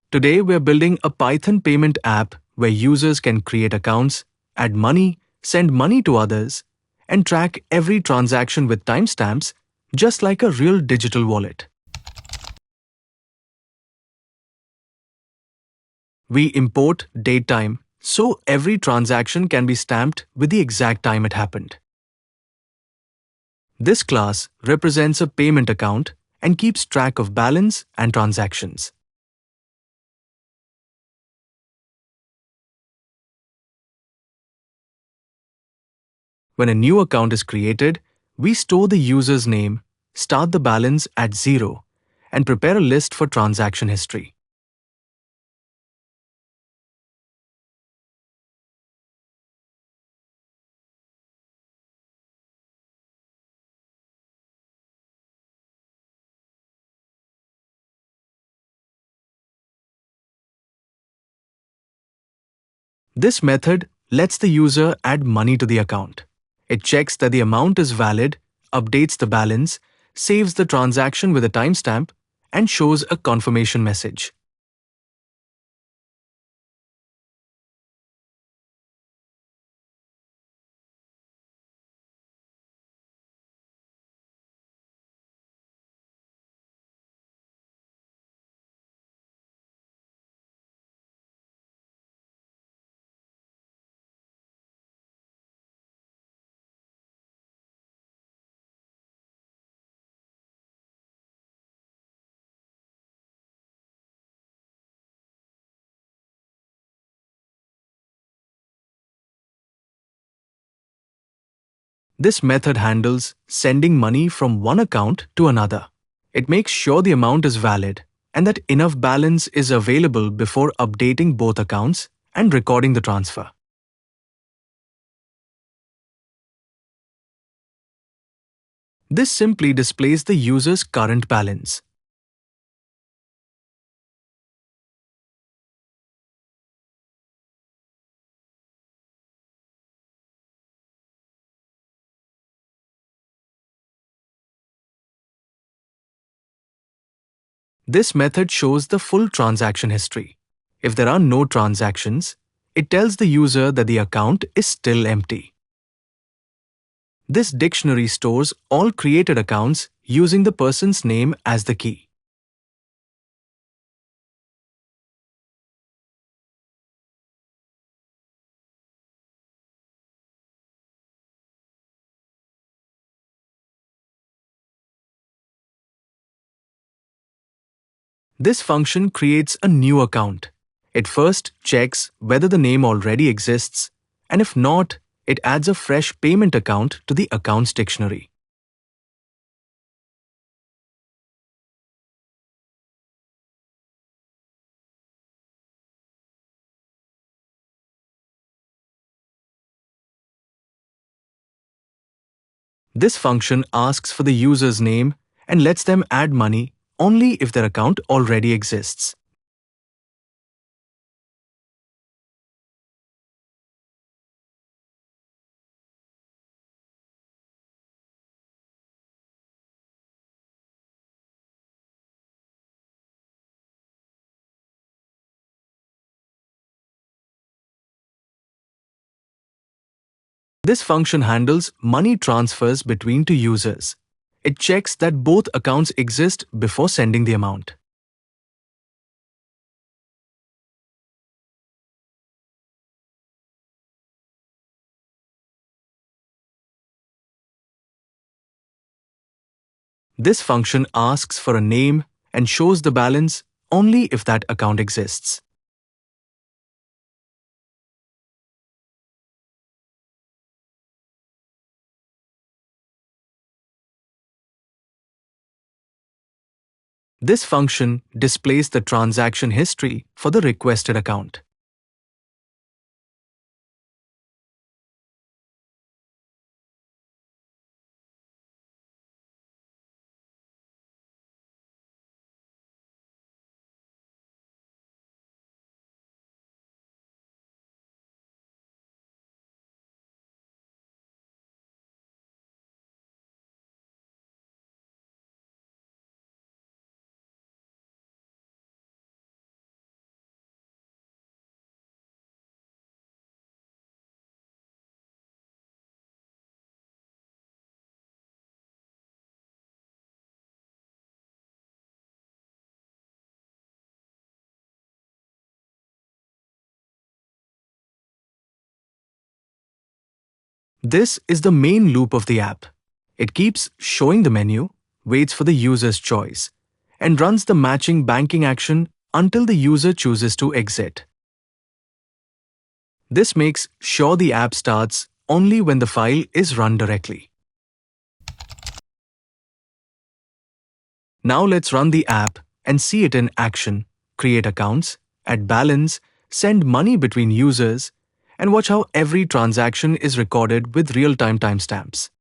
Today, we're building a Python payment app where users can create accounts, add money, send money to others, and track every transaction with timestamps, just like a real digital wallet. We import datetime, so every transaction can be stamped with the exact time it happened. This class represents a payment account and keeps track of balance and transactions. When a new account is created, we store the user's name, start the balance at 0, and prepare a list for transaction history. This method lets the user add money to the account. It checks that the amount is valid, updates the balance, saves the transaction with a timestamp, and shows a confirmation message. This method handles sending money from one account to another. It makes sure the amount is valid and that enough balance is available before updating both accounts and recording the transfer. This simply displays the user's current balance. This method shows the full transaction history. If there are no transactions, it tells the user that the account is still empty. This dictionary stores all created accounts using the person's name as the key. This function creates a new account. It first checks whether the name already exists, and if not, it adds a fresh payment account to the accounts dictionary. This function asks for the user's name and lets them add money only if their account already exists. This function handles money transfers between two users. It checks that both accounts exist before sending the amount. This function asks for a name and shows the balance only if that account exists. This function displays the transaction history for the requested account. This is the main loop of the app. It keeps showing the menu, waits for the user's choice, and runs the matching banking action until the user chooses to exit. This makes sure the app starts only when the file is run directly. Now let's run the app and see it in action, create accounts, add balance, send money between users, and watch how every transaction is recorded with real-time timestamps.